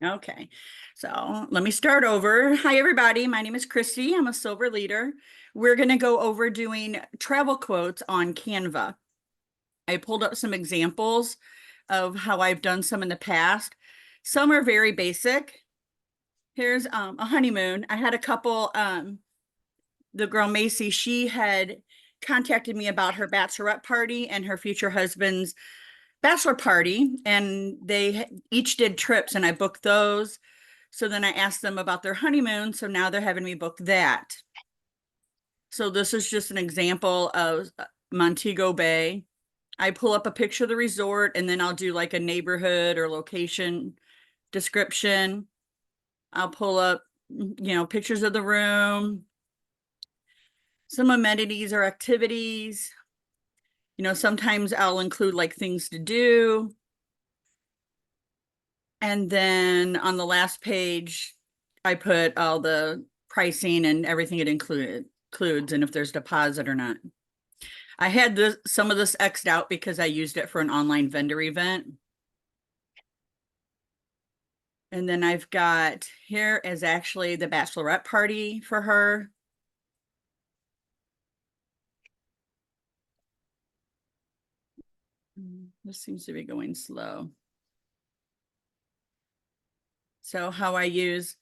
Okay, so let me start over. Hi, everybody. My name is Christy. I'm a silver leader. We're going to go over doing travel quotes on Canva. I pulled up some examples of how I've done some in the past. Some are very basic. Here's a honeymoon. I had a couple, the girl Macy, she had contacted me about her bachelorette party and her future husband's bachelor party, and they each did trips, and I booked those. So then I asked them about their honeymoon. So now they're having me book that. So this is just an example of Montego Bay. I pull up a picture of the resort, and then I'll do like a neighborhood or location description. I'll pull up, pictures of the room, some amenities or activities. Sometimes I'll include like things to do. And then on the last page, I put all the pricing and everything it includes and if there's deposit or not. I had some of this X'd out because I used it for an online vendor event. And then I've got, here is actually the bachelorette party for her. This seems to be going slow. So how I use,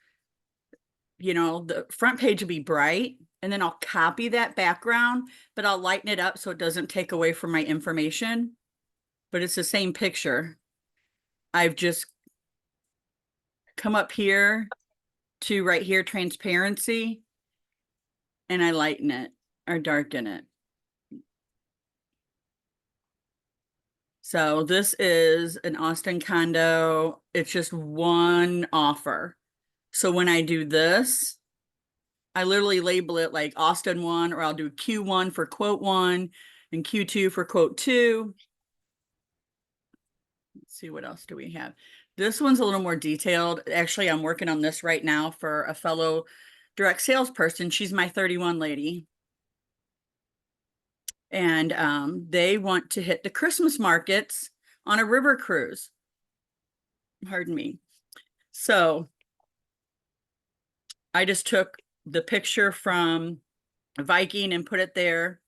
the front page will be bright, and then I'll copy that background, but I'll lighten it up so it doesn't take away from my information. But it's the same picture. I've just come up here to right here, transparency, and I lighten it or darken it. So this is an Austin condo. It's just one offer. So when I do this, I literally label it like Austin 1, or I'll do Q1 for quote 1 and Q2 for quote 2. Let's see, what else do we have? This one's a little more detailed. Actually, I'm working on this right now for a fellow direct salesperson. She's my 31 lady. And they want to hit the Christmas markets on a river cruise. Pardon me. So I just took the picture from Viking and put it there.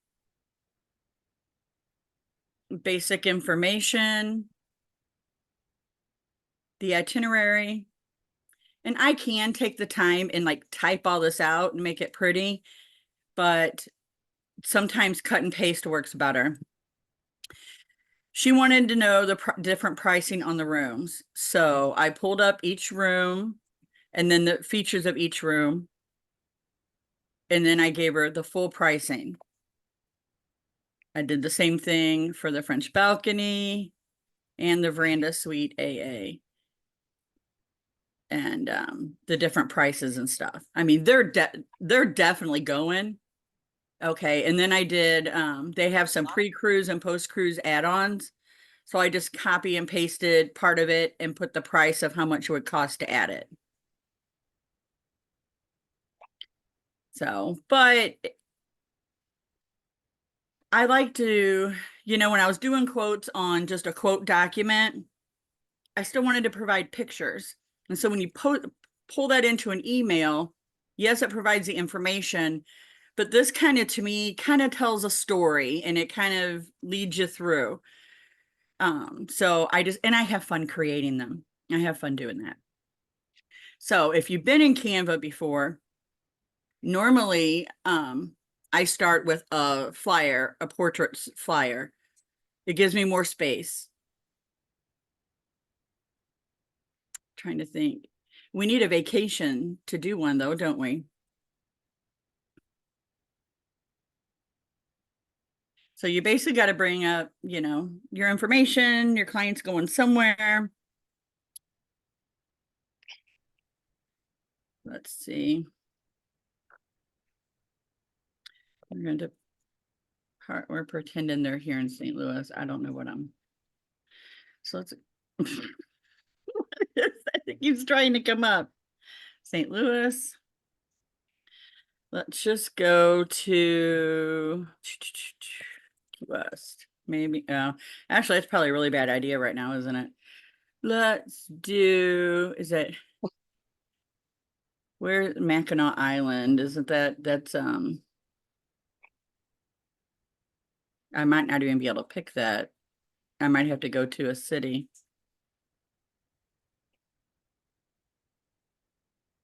Basic information, the itinerary. And I can take the time and like type all this out and make it pretty, but sometimes cut and paste works better. She wanted to know the different pricing on the rooms. So I pulled up each room and then the features of each room. And then I gave her the full pricing. I did the same thing for the French balcony and the veranda suite AA. And the different prices and stuff. I mean, they're definitely going. Okay, and then I did, they have some pre-cruise and post-cruise add-ons. So I just copy and pasted part of it and put the price of how much it would cost to add it. So, but I like to, when I was doing quotes on just a quote document, I still wanted to provide pictures. And so when you pull that into an email, yes, it provides the information, but this kind of, to me, kind of tells a story and it kind of leads you through. So I have fun creating them. I have fun doing that. So if you've been in Canva before, normally I start with a flyer, a portrait flyer. It gives me more space. Trying to think. We need a vacation to do one though, don't we? So you basically got to bring up, your information, your client's going somewhere. Let's see. We're pretending they're here in St. Louis. I don't know what so let's, I think he's trying to come up. St. Louis. Let's just go to West. Maybe, actually, that's probably a really bad idea right now, isn't it? Let's do, is it, where Mackinac Island? Isn't that's, I might not even be able to pick that. I might have to go to a city.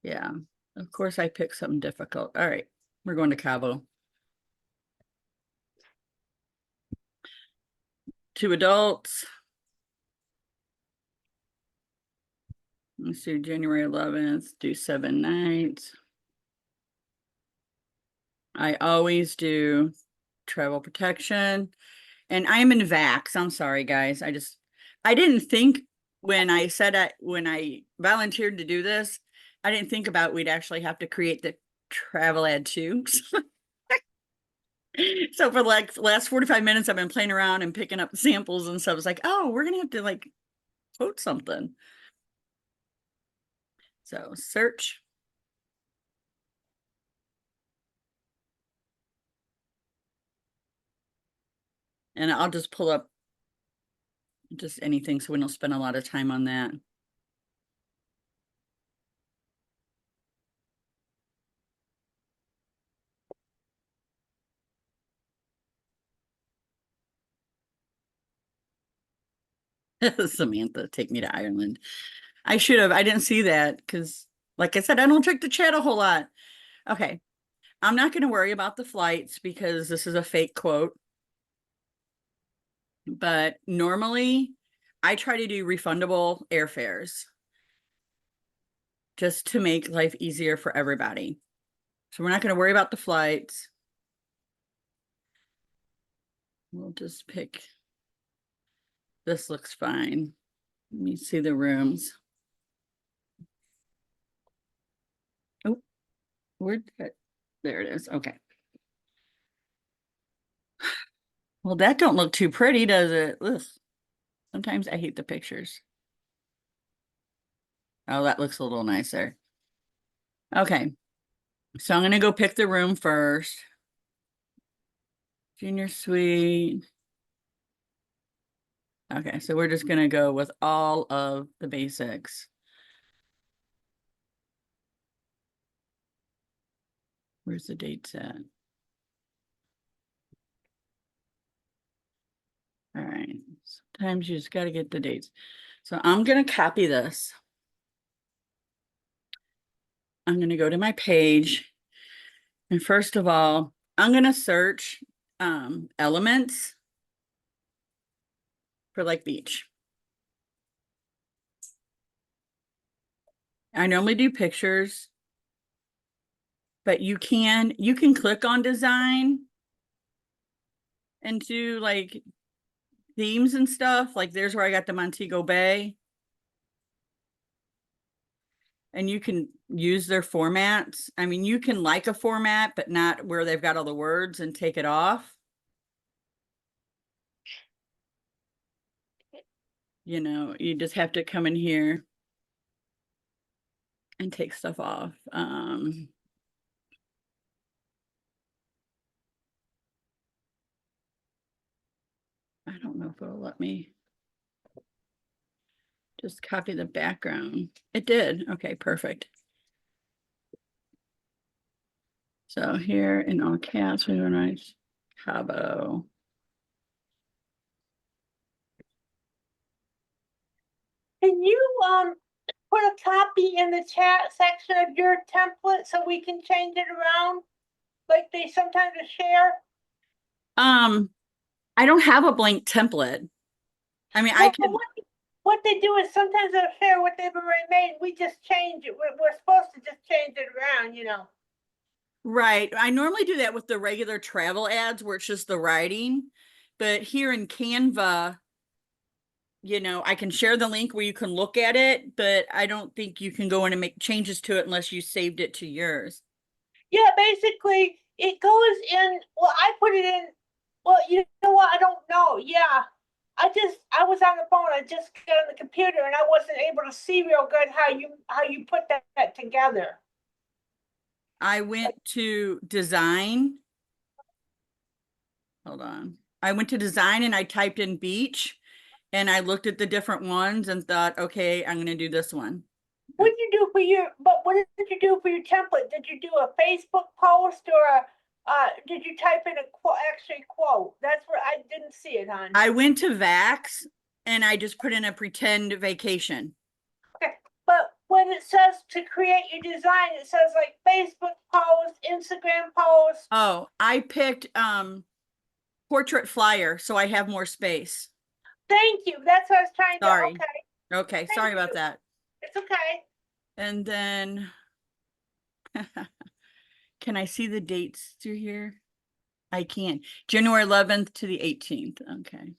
Yeah, of course I picked something difficult. All right, we're going to Cabo. 2 adults. Let's do January 11th, do 7 nights. I always do travel protection. And I'm in Vax. I'm sorry, guys. I didn't think when I said when I volunteered to do this, I didn't think about we'd actually have to create the travel ad too. So for like the last 45 minutes, I've been playing around and picking up samples and stuff. It's like, oh, we're gonna have to like quote something. So search. And I'll just pull up just anything so we don't spend a lot of time on that. Samantha, take me to Ireland. I should have. I didn't see that because, like I said, I don't check the chat a whole lot. Okay. I'm not going to worry about the flights because this is a fake quote. But normally, I try to do refundable airfares just to make life easier for everybody. So we're not going to worry about the flights. We'll just pick. This looks fine. Let me see the rooms. Oh, where'd that? There it is. Okay. Well, that don't look too pretty, does it? Ugh. Sometimes I hate the pictures. Oh, that looks a little nicer. Okay. So I'm going to go pick the room first. Junior suite. Okay, so we're just going to go with all of the basics. Where's the dates at? All right. Sometimes you just got to get the dates. So I'm going to copy this. I'm going to go to my page. And first of all, I'm going to search elements for like beach. I normally do pictures, but you can click on design and do like themes and stuff. Like there's where I got the Montego Bay. And you can use their formats. I mean, you can like a format, but not where they've got all the words and take it off. You know, you just have to come in here and take stuff off. I don't know if it'll let me just copy the background. It did. Okay, perfect. So here in all caps, we write Cabo. Can you put a copy in the chat section of your template so we can change it around like they sometimes share? I don't have a blank template. I mean, Well, I could. what they do is sometimes they'll share what they've already made. We just change it. We're supposed to just change it around, you know. Right. I normally do that with the regular travel ads where it's just the writing. But here in Canva, you know, I can share the link where you can look at it, but I don't think you can go in and make changes to it unless you saved it to yours. Yeah, basically it goes in. Well, I put it in. Well, you know what? I don't know. Yeah. I was on the phone. I just got on the computer and I wasn't able to see real good how you put that together. I went to design. Hold on. I went to design and I typed in beach And I looked at the different ones and thought, okay, I'm going to do this one. What did you do for what did you do for your template? Did you do a Facebook post or did you type in a quote? That's where I didn't see it on. I went to Vax and I just put in a pretend vacation. Okay, but when it says to create your design, it says like Facebook post, Instagram post. Oh, I picked portrait flyer so I have more space. Thank you. That's what I was trying to. Sorry. Okay. Okay, Thank sorry about you. that. It's okay. And then can I see the dates through here? I can. January 11th to the 18th. Okay.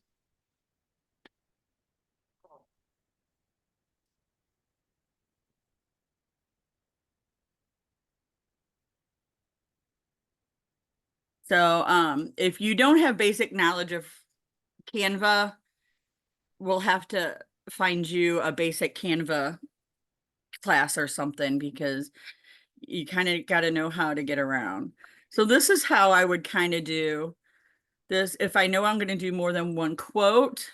So if you don't have basic knowledge of Canva, we'll have to find you a basic Canva class or something because you kind of got to know how to get around. So this is how I would kind of do this. If I know I'm going to do more than one quote,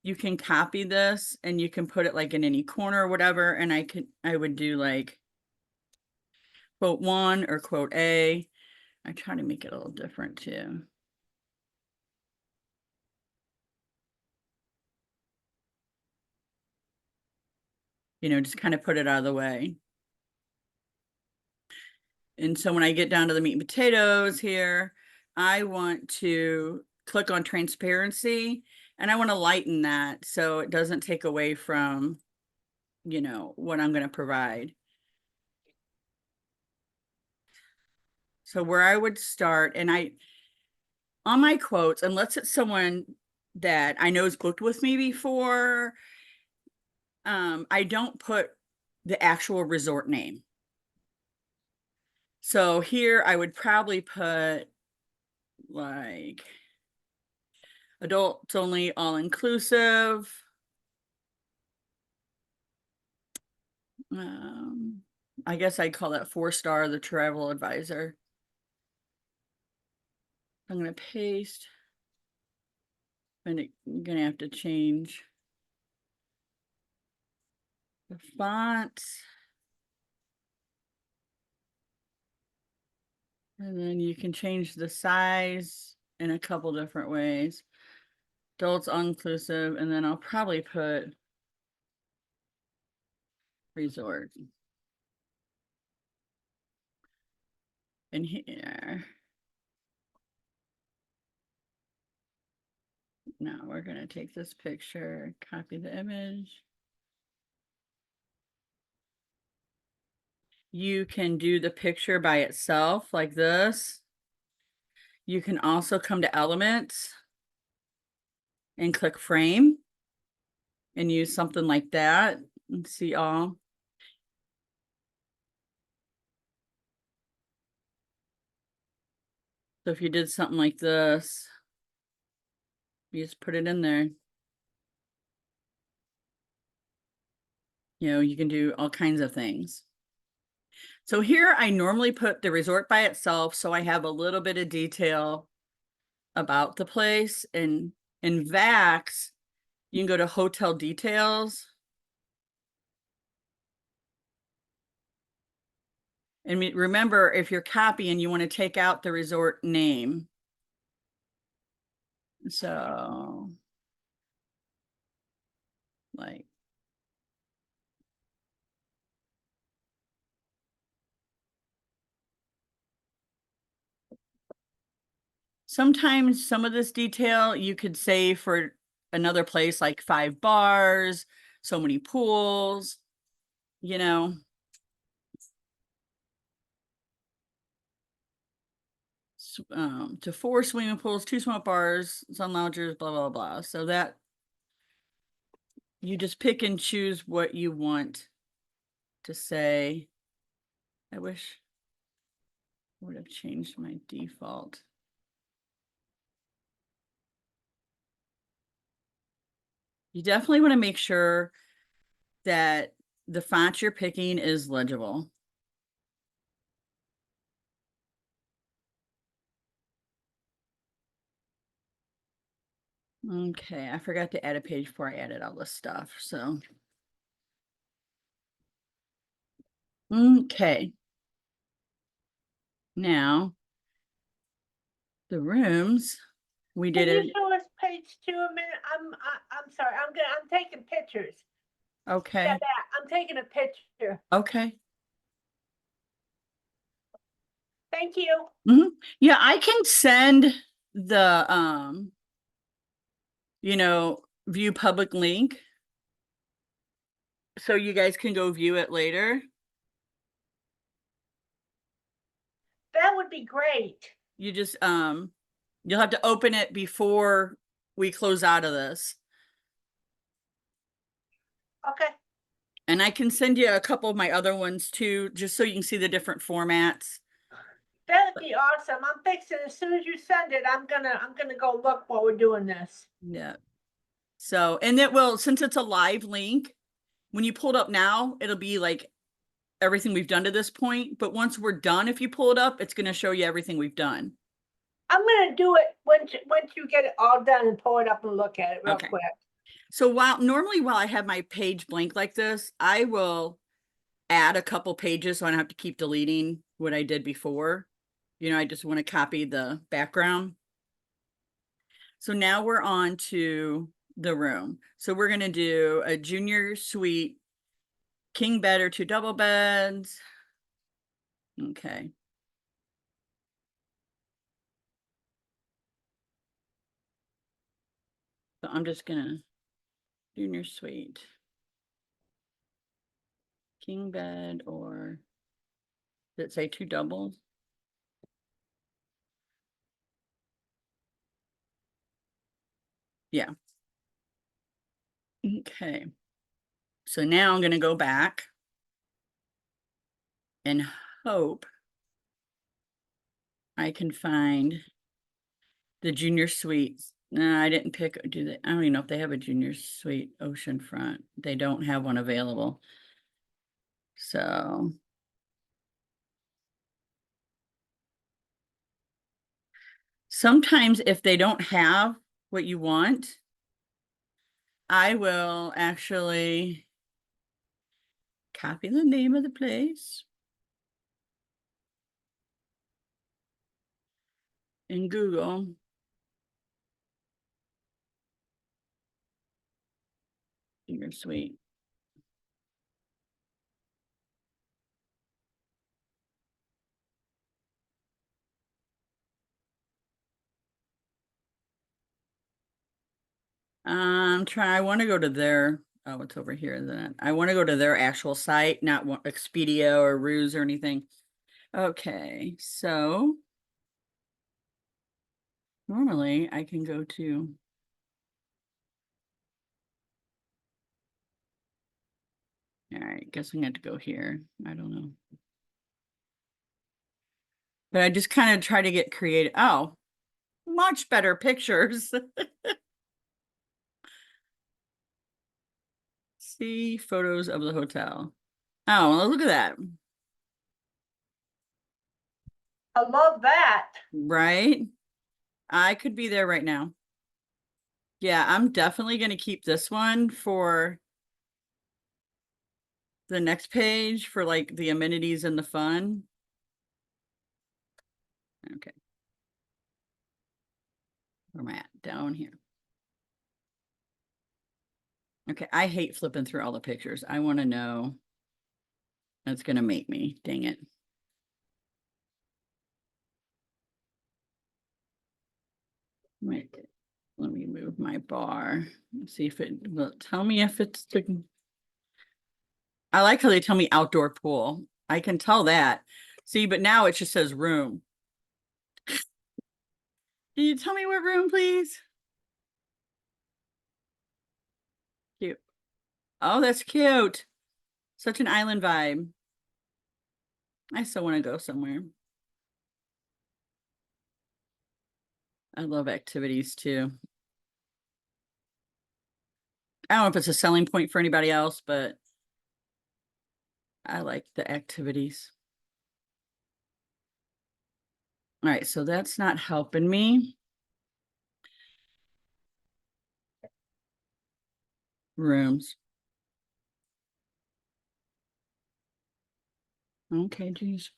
you can copy this and you can put it like in any corner or whatever. And I would do like quote 1 or quote A. I try to make it a little different too. You know, just kind of put it out of the way. And so when I get down to the meat and potatoes here, I want to click on transparency and I want to lighten that so it doesn't take away from, you know, what I'm going to provide. So where I would start, and on my quotes, unless it's someone that I know has booked with me before, I don't put the actual resort name. So here I would probably put like adults only, all inclusive. I guess I'd call that 4-star, the travel advisor. I'm going to paste. And I'm going to have to change the font. And then you can change the size in a couple different ways. Adults inclusive, and then I'll probably put resort in here. Now we're going to take this picture, copy the image. You can do the picture by itself like this. You can also come to elements and click frame and use something like that and see all. So if you did something like this, you just put it in there. You know, you can do all kinds of things. So here I normally put the resort by itself, so I have a little bit of detail about the place. And in Vax, you can go to hotel details. And remember, if you're copying, you want to take out the resort name. So, like, sometimes some of this detail you could say for another place, like 5 bars, so many pools, you know. To 4 swimming pools, 2 smoke bars, sun loungers, blah, blah, blah. So that you just pick and choose what you want to say. I wish I would have changed my default. You definitely want to make sure that the font you're picking is legible. Okay, I forgot to add a page before I added all this stuff, so. Okay. Now, the rooms, we did Can you it, show us page 2 a minute? I'm sorry. I'm taking pictures. Yeah, okay, I'm taking a picture. okay. Thank you. Yeah, I can send the, view public link. So you guys can go view it later. That would be great. You just, you'll have to open it before we close out of this. Okay. And I can send you a couple of my other ones too, just so you can see the different formats. That'd be awesome. I'm fixing as soon as you send it, I'm gonna go look while we're doing this. Yeah. So, and it will, since it's a live link, when you pull it up now, it'll be like everything we've done to this point. But once we're done, if you pull it up, it's going to show you everything we've done. I'm gonna do it once you get it all done and pull it up and look at it real Okay. quick. So while I have my page blank like this, I will add a couple pages so I don't have to keep deleting what I did before. I just want to copy the background. So now we're on to the room. So we're going to do a junior suite, king bed or 2 double beds. Okay. So I'm just gonna junior suite, king bed, or does it say 2 doubles? Yeah. Okay. So now I'm gonna go back and hope I can find the junior suites. No, I didn't pick, I don't even know if they have a junior suite oceanfront. They don't have one available. So sometimes if they don't have what you want, I will actually copy the name of the place in Google. Junior suite. I want to go to their, oh, it's over here. Then I want to go to their actual site, not Expedia or Ruse or anything. Okay, so normally I can go to, all right, guess I'm gonna have to go here. I don't know. But I just kind of try to get creative. Oh, much better pictures. See photos of the hotel. Oh, well, look at that. I love that. Right? I could be there right now. Yeah, I'm definitely going to keep this one for the next page for like the amenities and the fun. Okay. Where am I at? Down here. Okay, I hate flipping through all the pictures. I want to know. That's going to make me. Dang it. Wait, let me move my bar. See if it will tell me if it's the. I like how they tell me outdoor pool. I can tell that. See, but now it just says room. Can you tell me what room, please? Cute. Oh, that's cute. Such an island vibe. I still want to go somewhere. I love activities too. I don't know if it's a selling point for anybody else, but I like the activities. All right, so that's not helping me. rooms. Okay, geez.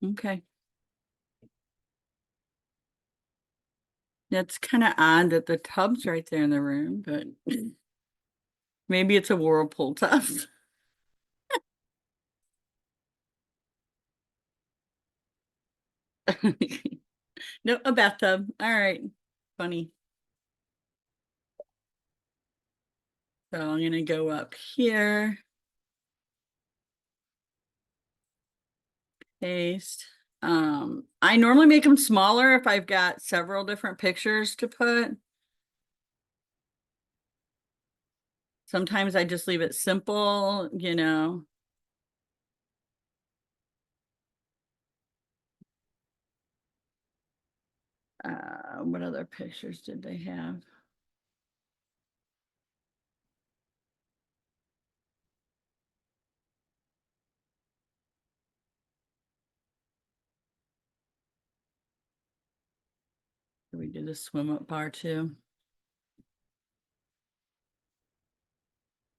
Okay. That's kind of odd that the tub's right there in the room, but maybe it's a whirlpool tub. No, a bathtub. All right. Funny. So I'm gonna go up here. Paste. I normally make them smaller if I've got several different pictures to put. Sometimes I just leave it simple, you know. What other pictures did they have? We did the swim up bar too.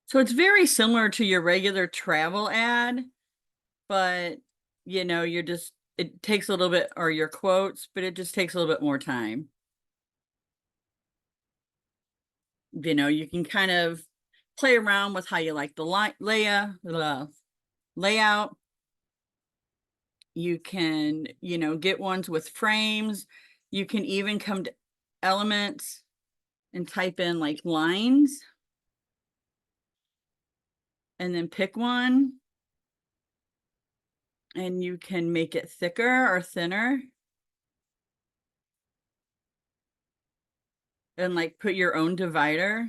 So it's very similar to your regular travel ad, but you know, it takes a little bit, or your quotes, but it just takes a little bit more time. You know, you can kind of play around with how you like the layout. You can, you know, get ones with frames. You can even come to elements and type in like lines and then pick one. And you can make it thicker or thinner. And like put your own divider.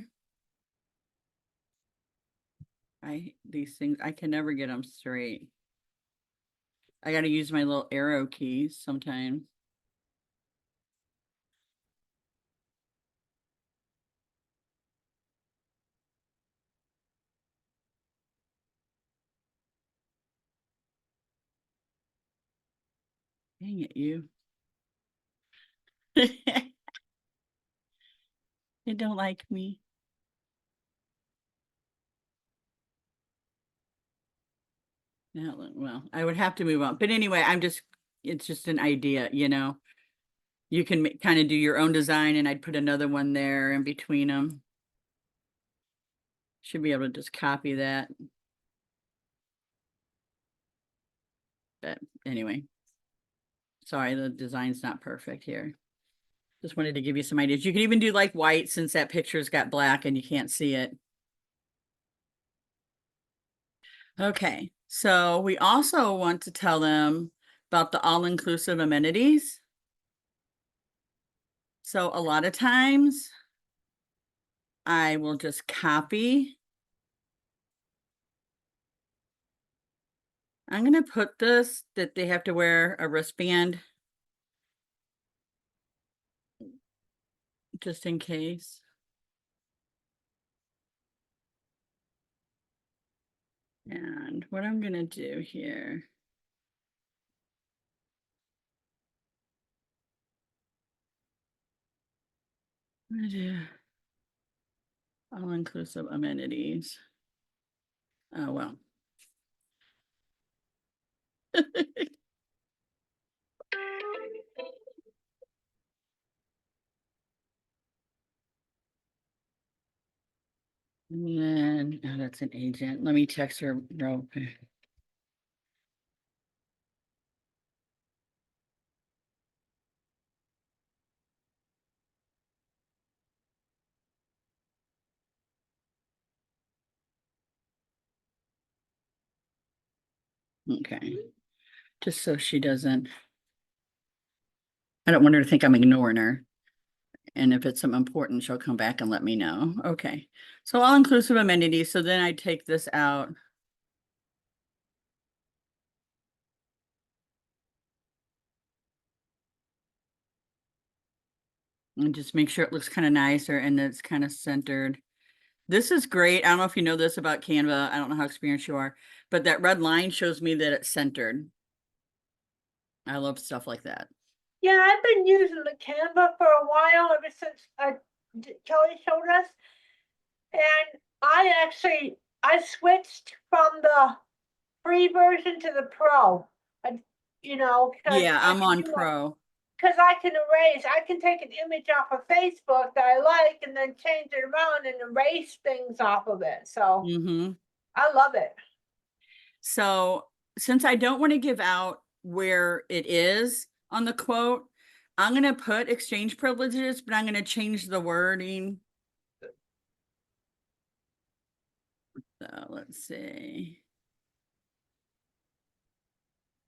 These things, I can never get them straight. I got to use my little arrow keys sometimes. Dang it, you. They don't like me. No, well, I would have to move on. But anyway, it's just an idea, you know. You can kind of do your own design, and I'd put another one there in between them. Should be able to just copy that. But anyway, sorry, the design's not perfect here. Just wanted to give you some ideas. You can even do like white, since that picture's got black and you can't see it. Okay, so we also want to tell them about the all-inclusive amenities. So a lot of times I will just copy. I'm going to put this that they have to wear a wristband just in case. And what I'm going to do here. I'm going to do all-inclusive amenities. Oh, well. And then, oh, that's an agent. Let me text her real quick. Okay. Just so she doesn't, I don't want her to think I'm ignoring her. And if it's something important, she'll come back and let me know. Okay. So all-inclusive amenities. So then I take this out. And just make sure it looks kind of nicer and it's kind of centered. This is great. I don't know if you know this about Canva. I don't know how experienced you are, but that red line shows me that it's centered. I love stuff like that. Yeah, I've been using the Canva for a while, ever since I Kelly showed us. And I switched from the free version to the pro. Because Yeah, I I'm can on do my, Pro. because I can take an image off of Facebook that I like and then change it around and erase things off of it. So Mm-hmm. I love it. So since I don't want to give out where it is on the quote, I'm going to put exchange privileges, but I'm going to change the wording. So let's see.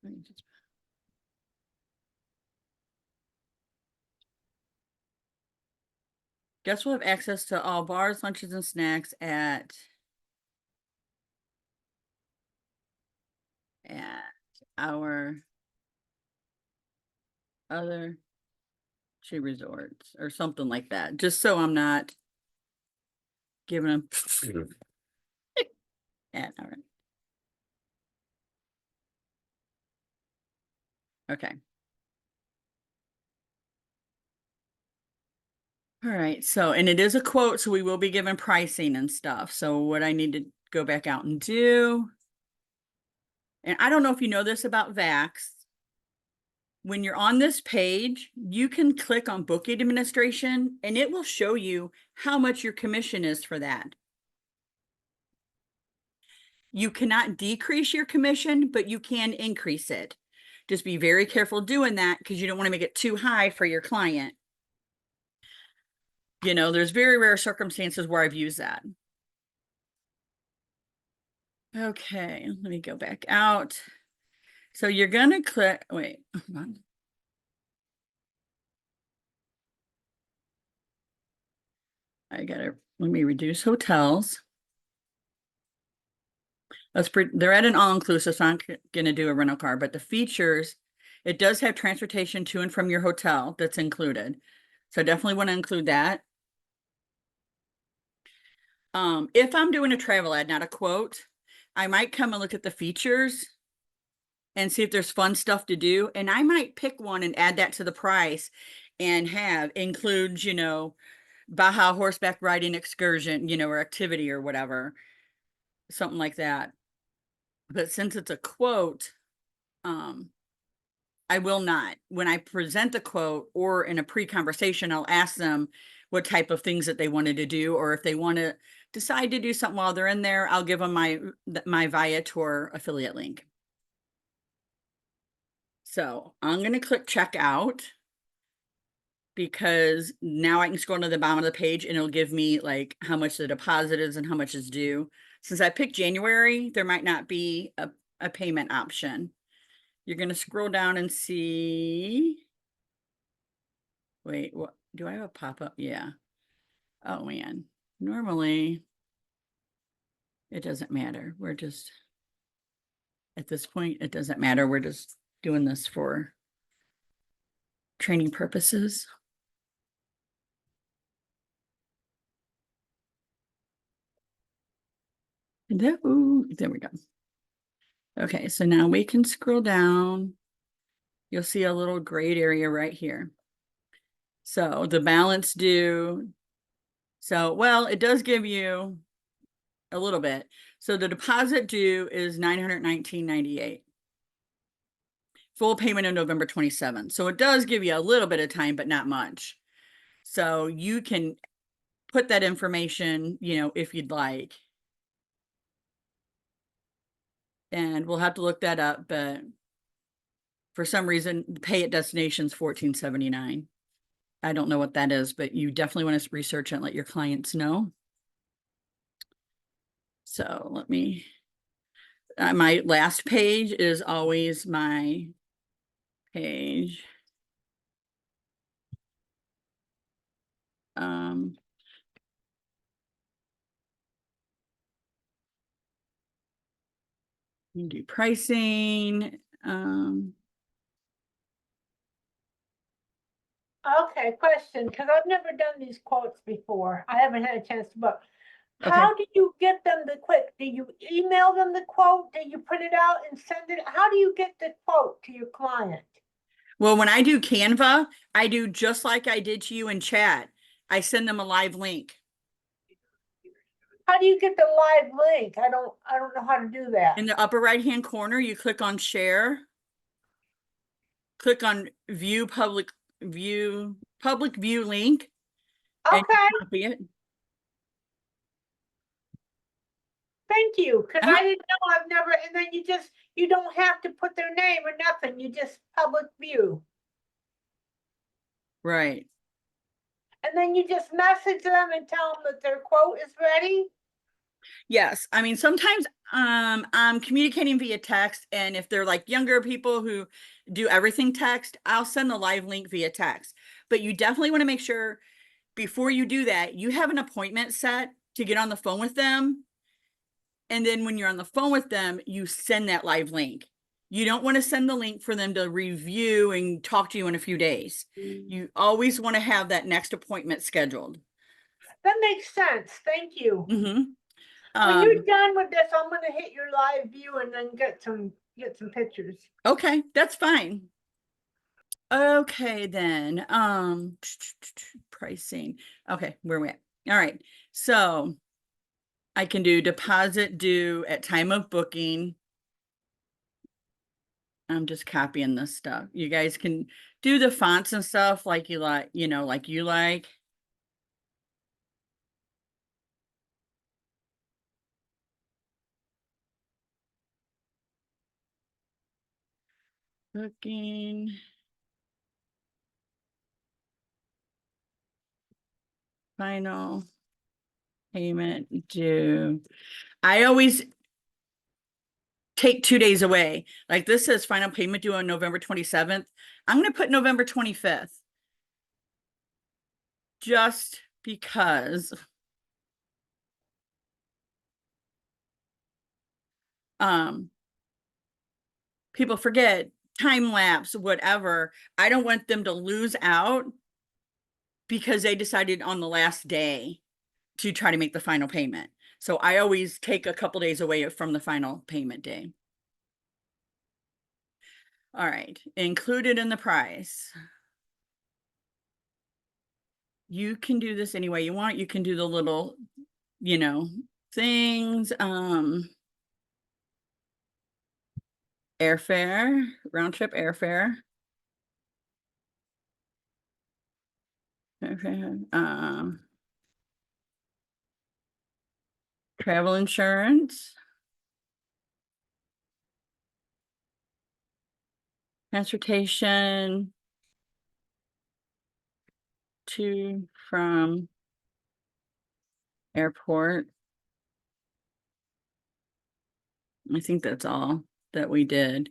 Let me just- Guests will have access to all bars, lunches, and snacks at our other two resorts or something like that, just so I'm not giving them at all right. Okay. All right, so and it is a quote, so we will be given pricing and stuff. So what I need to go back out and do, and I don't know if you know this about Vax. When you're on this page, you can click on booking administration and it will show you how much your commission is for that. You cannot decrease your commission, but you can increase it. Just be very careful doing that because you don't want to make it too high for your client. There's very rare circumstances where I've used that. Okay, let me go back out. So you're gonna click, wait, hold on. Let me reduce hotels. They're at an all-inclusive, so I'm gonna do a rental car, but the features, it does have transportation to and from your hotel that's included. So I definitely want to include that. If I'm doing a travel ad, not a quote, I might come and look at the features and see if there's fun stuff to do. And I might pick one and add that to the price and includes, Baja horseback riding excursion, or activity or whatever, something like that. But since it's a quote, I will not. When I present the quote or in a pre-conversation, I'll ask them what type of things that they wanted to do, or if they want to decide to do something while they're in there, I'll give them my Viator affiliate link. So I'm going to click check out because now I can scroll to the bottom of the page and it'll give me like how much the deposit is and how much is due. Since I picked January, there might not be a payment option. You're going to scroll down and see. Wait, what do I have a pop-up? Yeah. Oh man. Normally it doesn't matter. We're just at this point, it doesn't matter. We're just doing this for training purposes. Ooh, there we go. Okay, so now we can scroll down. You'll see a little grayed area right here. So the balance due. So, well, it does give you a little bit. So the deposit due is $919.98. Full payment on November 27th. So it does give you a little bit of time, but not much. So you can put that information, if you'd like. And we'll have to look that up, but for some reason, the pay at destination's $14.79. I don't know what that is, but you definitely want to research it and let your clients know. So let me, my last page is always my page. You do pricing. Okay, question, because I've never done these quotes before. I haven't had a chance to look. Okay. How do you get them the quick? Do you email them the quote? Do you print it out and send it? How do you get the quote to your client? Well, when I do Canva, I do just like I did to you in chat. I send them a live link. How do you get the live link? I don't know how to do that. In the upper right-hand corner, you click on share. Click on view public view link. And Okay, copy it. thank you, because Uh-huh. I didn't know, I've never, and then you don't have to put their name or nothing, you just public view. Right. And then you just message them and tell them that their quote is ready. Yes. I mean, sometimes I'm communicating via text, and if they're like younger people who do everything text, I'll send the live link via text. But you definitely want to make sure before you do that, you have an appointment set to get on the phone with them. And then when you're on the phone with them, you send that live link. You don't want to send the link for them to review and talk to you in a few days. You always want to have that next appointment scheduled. That makes sense, thank you. Mm-hmm. When you're done with this, I'm gonna hit your live view and then get some pictures. Okay, that's fine. Okay, then, pricing. Okay, where we at? All right, so I can do deposit due at time of booking. I'm just copying this stuff. You guys can do the fonts and stuff like you like, like you like. Booking. Final payment due. I always take 2 days away. Like this says final payment due on November 27th. I'm going to put November 25th. Just because people forget time lapse, whatever. I don't want them to lose out because they decided on the last day to try to make the final payment. So I always take a couple days away from the final payment day. All right, included in the price. You can do this any way you want. You can do the little, things. Airfare, round trip airfare. Travel insurance. Transportation to from airport. I think that's all that we did.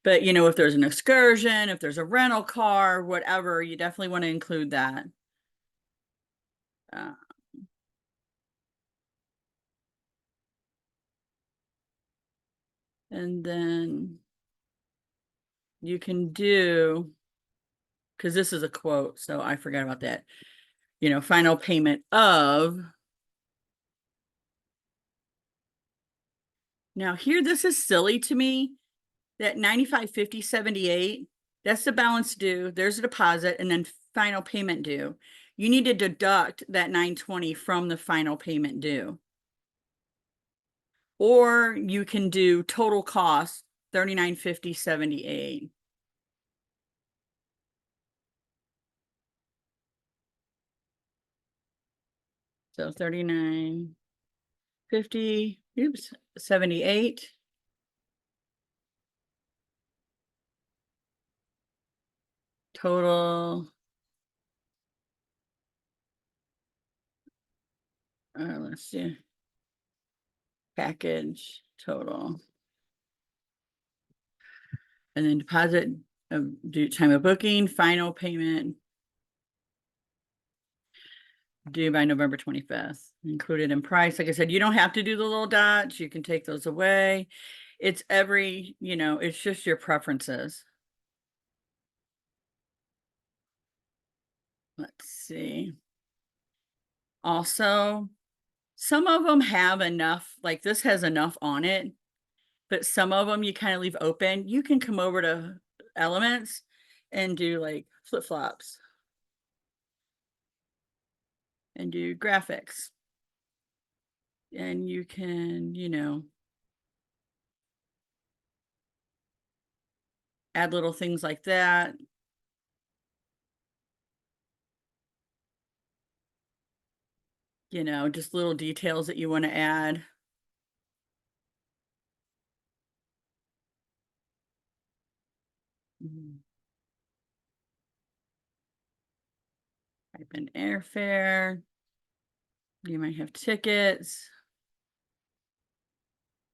But if there's an excursion, if there's a rental car, whatever, you definitely want to include that. Uh, and then you can do, because this is a quote, so I forgot about that. Final payment of. Now here, this is silly to me. That 95.50.78, that's the balance due. There's a deposit and then final payment due. You need to deduct that 920 from the final payment due. Or you can do total cost 39.50.78. So 39.50, 78. Total. Let's see. Package total. And then deposit due time of booking, final payment due by November 25th, included in price. Like I said, you don't have to do the little dots. You can take those away. It's it's just your preferences. Let's see. Also, some of them have enough, like this has enough on it, but some of them you kind of leave open. You can come over to elements and do like flip-flops. and do graphics. And you can, add little things like that. Just little details that you want to add. Type in airfare. You might have tickets.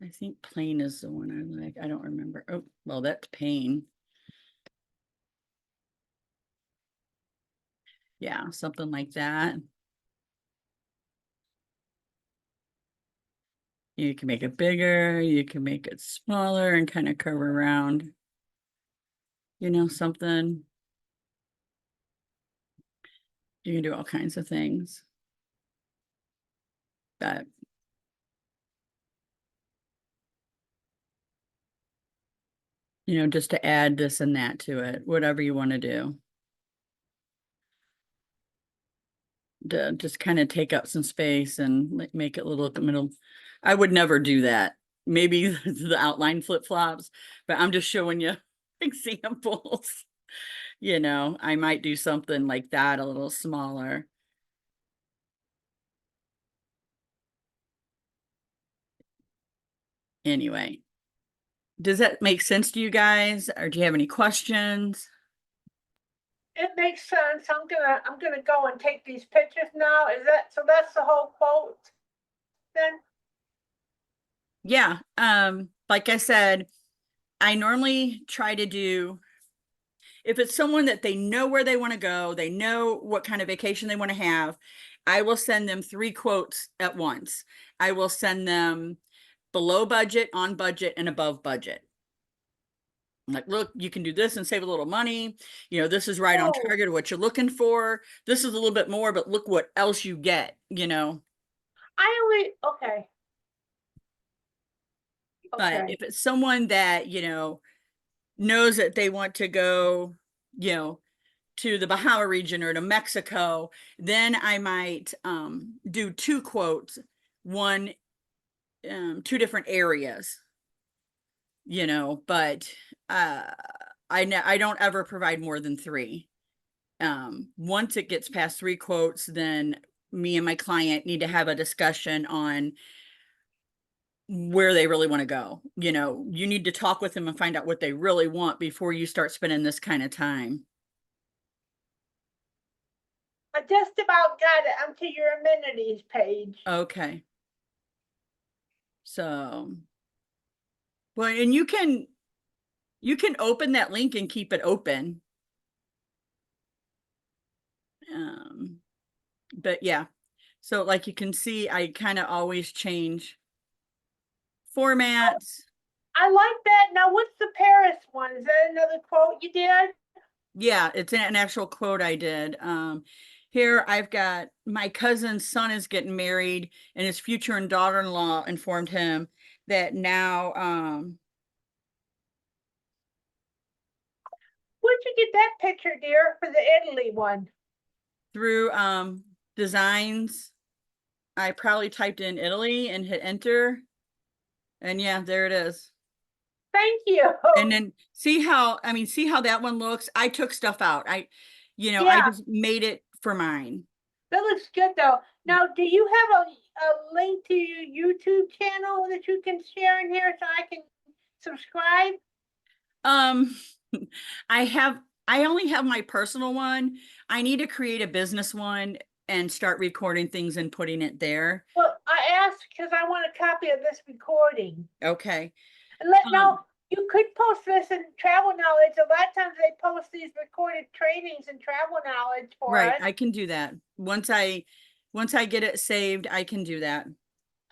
I think plane is the one I like. I don't remember. Oh, well, that's pain. Yeah, something like that. You can make it bigger, you can make it smaller and kind of curve around, something. You can do all kinds of things. But just to add this and that to it, whatever you want to do. To just kind of take up some space and make it a little middle. I would never do that. Maybe the outline flip-flops, but I'm just showing you examples. I might do something like that a little smaller. Anyway, does that make sense to you guys? Or do you have any questions? It makes sense. I'm gonna go and take these pictures now. So that's the whole quote then? Yeah. Like I said, I normally try to do, if it's someone that they know where they want to go, they know what kind of vacation they want to have, I will send them 3 quotes at once. I will send them below budget, on budget, and above budget. Like, look, you can do this and save a little money. This is right on target of what you're looking for. This is a little bit more, but look what else you get, Okay. But if it's someone that, knows that they want to go, to the Bahama region or to Mexico, then I might do 2 quotes, one, 2 different areas, but I don't ever provide more than 3. Once it gets past 3 quotes, then me and my client need to have a discussion on where they really want to go. You need to talk with them and find out what they really want before you start spending this kind of time. I just about got it. I'm to your amenities page. Okay. So, well, and you can open that link and keep it open. But yeah, so like you can see, I kind of always change formats. I like that. Now, what's the Paris one? Is that another quote you did? Yeah, it's an actual quote I did. Here I've got my cousin's son is getting married, and his future and daughter-in-law informed him that now Where'd you get that picture, dear, for the Italy one? through designs. I probably typed in Italy and hit enter. And yeah, there it is. Thank you. And then see how that one looks. I took stuff out. I just made it for mine. That looks good though. Now, do you have a link to your YouTube channel that you can share in here so I can subscribe? I only have my personal one. I need to create a business one and start recording things and putting it there. Well, I asked because I want a copy of this recording. Okay. And now you could post this in Travel Knowledge. A lot of times they post these recorded trainings in Travel Knowledge for us. Right, I can do that. Once I get it saved, I can do that.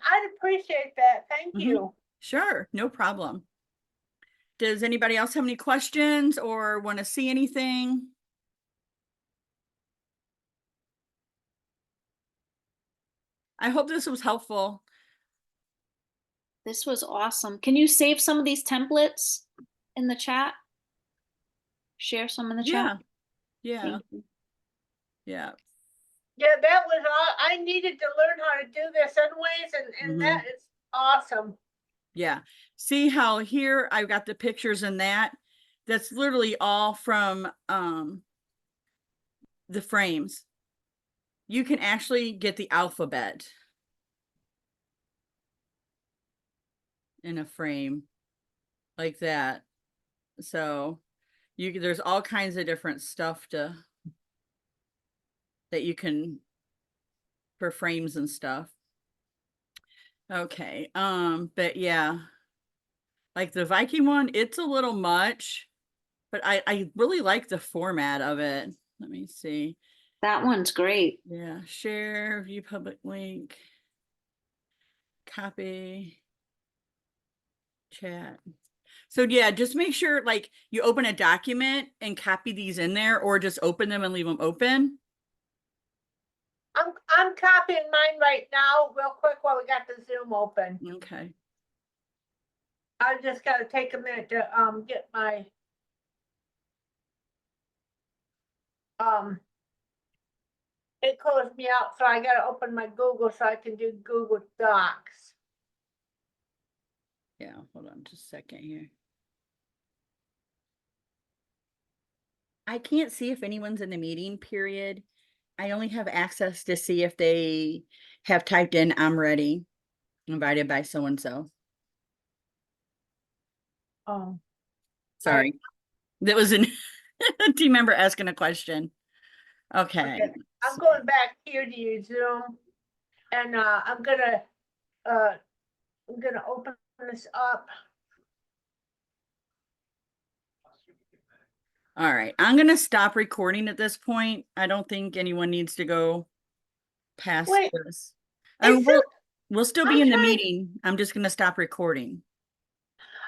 I'd appreciate that. Thank you. Sure, no problem. Does anybody else have any questions or want to see anything? I hope this was helpful. This was awesome. Can you save some of these templates in the chat? Share some in the chat? Yeah. Yeah. Yeah, that was, I needed to learn how to do this anyways, and that is awesome. Yeah. See how here I've got the pictures in that? That's literally all from the frames. You can actually get the alphabet in a frame like that. So there's all kinds of different stuff that you can for frames and stuff. Okay. But yeah, like the Viking one, it's a little much, but I really like the format of it. Let me see. That one's great. Yeah, share, view public link, copy, chat. So yeah, just make sure like you open a document and copy these in there, or just open them and leave them open. I'm copying mine right now, real quick, while we got the Zoom open. Okay. I just gotta take a minute to, get my, it closed me out, so I gotta open my Google so I can do Google Docs. Yeah, hold on just a second here. I can't see if anyone's in the meeting period. I only have access to see if they have typed in, I'm ready, invited by so-and-so. Oh, Sorry. That was a team member asking a question. Okay. okay. I'm going back here to use Zoom, and, I'm gonna open this up. All right. I'm going to stop recording at this point. I don't think anyone needs to go past Wait, this. it's We'll still be I'm in the trying- meeting. I'm just going to stop recording.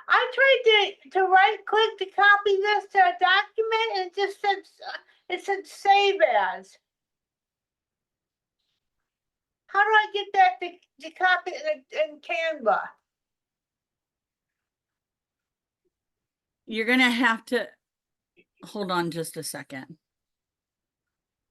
I tried to right click to copy this to a document, and it said save as. How do I get that to copy in Canva? You're going to have to hold on just a second.